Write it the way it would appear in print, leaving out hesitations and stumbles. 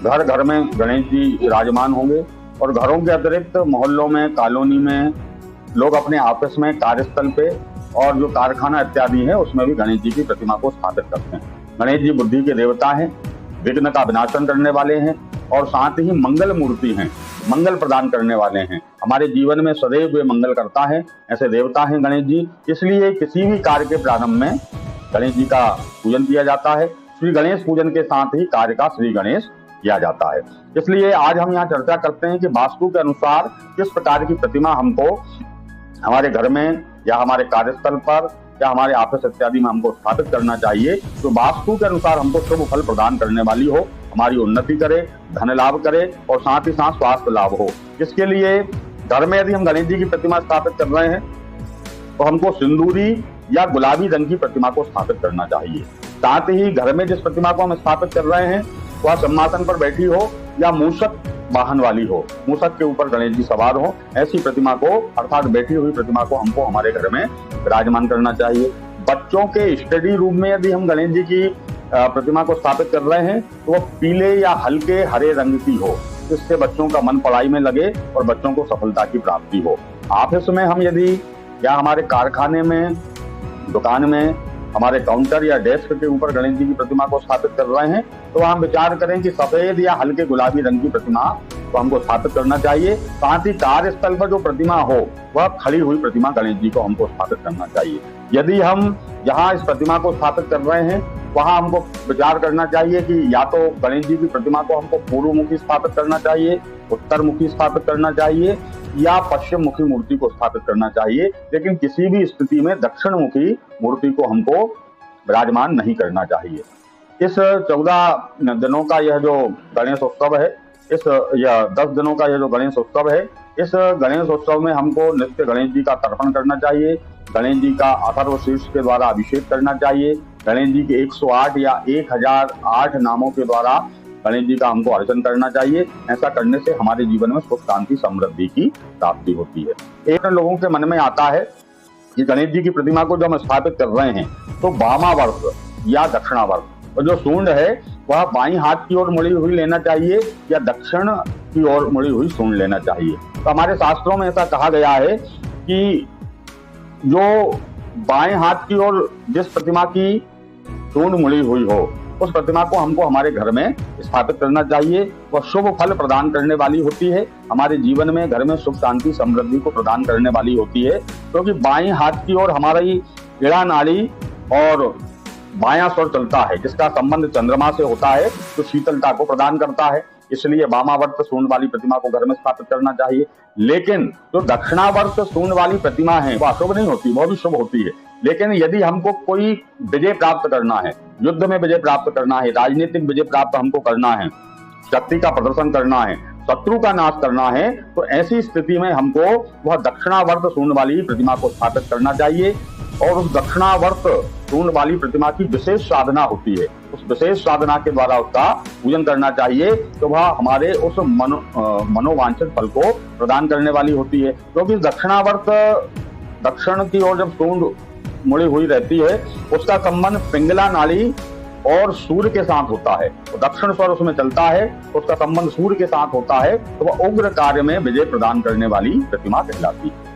घर घर में गणेश जी विराजमान होंगे और घरों के अतिरिक्त मोहल्लों में, कॉलोनी में, लोग अपने ऑफिस में, कार्यस्थल पे और जो कारखाना इत्यादि है उसमें भी गणेश जी की प्रतिमा को स्थापित करते हैं। गणेश जी बुद्धि के देवता हैं, विघ्न का विनाशन करने वाले हैं और साथ ही मंगल मूर्ति हैं, मंगल प्रदान करने वाले हैं। हमारे जीवन में सदैव वे मंगल करता है, ऐसे देवता हैं गणेश जी। इसलिए किसी भी कार्य के प्रारंभ में गणेश जी का पूजन किया जाता है। श्री गणेश पूजन के साथ ही कार्य का श्री गणेश किया जाता है। इसलिए आज हम यहाँ चर्चा करते हैं कि वास्तु के अनुसार किस प्रकार की प्रतिमा हमको हमारे घर में या हमारे कार्यस्थल पर या हमारे ऑफिस इत्यादि में हमको स्थापित करना चाहिए, तो वास्तु के अनुसार हमको शुभ फल प्रदान करने वाली हो, हमारी उन्नति करे, धन लाभ करे और साथ ही साथ स्वास्थ्य लाभ हो। इसके लिए घर में यदि हम गणेश जी की प्रतिमा स्थापित कर रहे हैं तो हमको सिंदूरी या गुलाबी रंग की प्रतिमा को स्थापित करना चाहिए। साथ ही घर में जिस प्रतिमा को हम स्थापित कर रहे हैं वह सिंहासन पर बैठी हो या मूषक वाहन वाली हो, मूषक के ऊपर गणेश जी सवार हो, ऐसी प्रतिमा को अर्थात बैठी हुई प्रतिमा को हमको हमारे घर में विराजमान करना चाहिए। बच्चों के स्टडी रूम में यदि हम गणेश जी की प्रतिमा को स्थापित कर रहे हैं तो वह पीले या हल्के हरे रंग की हो, जिससे बच्चों का मन पढ़ाई में लगे और बच्चों को सफलता की प्राप्ति हो। ऑफिस में हम यदि या हमारे कारखाने में, दुकान में, हमारे काउंटर या डेस्क के ऊपर गणेश जी की प्रतिमा को स्थापित कर रहे हैं तो हम विचार करें कि सफेद या हल्के गुलाबी रंग की प्रतिमा को हमको स्थापित करना चाहिए। साथ ही कार्यस्थल पर जो प्रतिमा हो वह खड़ी हुई प्रतिमा गणेश जी को हमको स्थापित करना चाहिए। यदि हम जहाँ इस प्रतिमा को स्थापित कर रहे हैं वहां हमको विचार करना चाहिए कि या तो गणेश जी की प्रतिमा को हमको पूर्व मुखी स्थापित करना चाहिए, उत्तर मुखी स्थापित करना चाहिए या पश्चिम मुखी मूर्ति को स्थापित करना चाहिए, लेकिन किसी भी स्थिति में दक्षिण मुखी मूर्ति को हमको विराजमान नहीं करना चाहिए। इस 14 दिनों का यह जो गणेश उत्सव है, यह 10 दिनों का यह जो गणेश उत्सव है, इस गणेश उत्सव में हमको नित्य गणेश जी का तर्पण करना चाहिए, गणेश जी का अथर्व शीर्ष के द्वारा अभिषेक करना चाहिए, गणेश जी के 108 या 1008 नामों के द्वारा गणेश जी का हमको अर्चन करना चाहिए। ऐसा करने से हमारे जीवन में सुख शांति समृद्धि की प्राप्ति होती है। एक लोगों के मन में आता है कि गणेश जी की प्रतिमा को जब हम स्थापित कर रहे हैं तो वामावर्त या दक्षिणावर्त, और जो सूंड है वह बाईं हाथ की ओर मुड़ी हुई लेना चाहिए या दक्षिण की ओर मुड़ी हुई सूंड लेना चाहिए। तो हमारे शास्त्रों में ऐसा कहा गया है कि जो बाएं हाथ की ओर जिस प्रतिमा की सूंड मुड़ी हुई हो उस प्रतिमा को हमको हमारे घर में स्थापित करना चाहिए। वह शुभ फल प्रदान करने वाली होती है, हमारे जीवन में घर में सुख शांति समृद्धि को प्रदान करने वाली होती है, क्योंकि बाईं हाथ की ओर हमारी इड़ा नाड़ी और बायां स्वर चलता है, जिसका संबंध चंद्रमा से होता है, जो शीतलता को प्रदान करता है। इसलिए वामावर्त सूंड वाली प्रतिमा को घर में स्थापित करना चाहिए। लेकिन जो दक्षिणावर्त सूंड वाली प्रतिमा है वह अशुभ नहीं होती, वह भी शुभ होती है। लेकिन यदि हमको कोई विजय प्राप्त करना है, युद्ध में विजय प्राप्त करना है, राजनीतिक विजय प्राप्त हमको करना है, शक्ति का प्रदर्शन करना है, शत्रु का नाश करना है, तो ऐसी स्थिति में हमको वह दक्षिणावर्त सूंड वाली प्रतिमा को स्थापित करना चाहिए। और उस दक्षिणावर्त सूंड वाली प्रतिमा की विशेष साधना होती है, उस विशेष साधना के द्वारा उसका पूजन करना चाहिए, तो वह हमारे उस मनोवांछित फल को प्रदान करने वाली होती है। क्योंकि दक्षिणावर्त, दक्षिण की ओर जब सूंड मुड़ी हुई रहती है उसका संबंध पिंगला नाड़ी और सूर्य के साथ होता है, तो दक्षिण स्वर उसमें चलता है, उसका संबंध सूर्य के साथ होता है, तो वह उग्र कार्य में विजय प्रदान करने वाली प्रतिमा कहलाती है।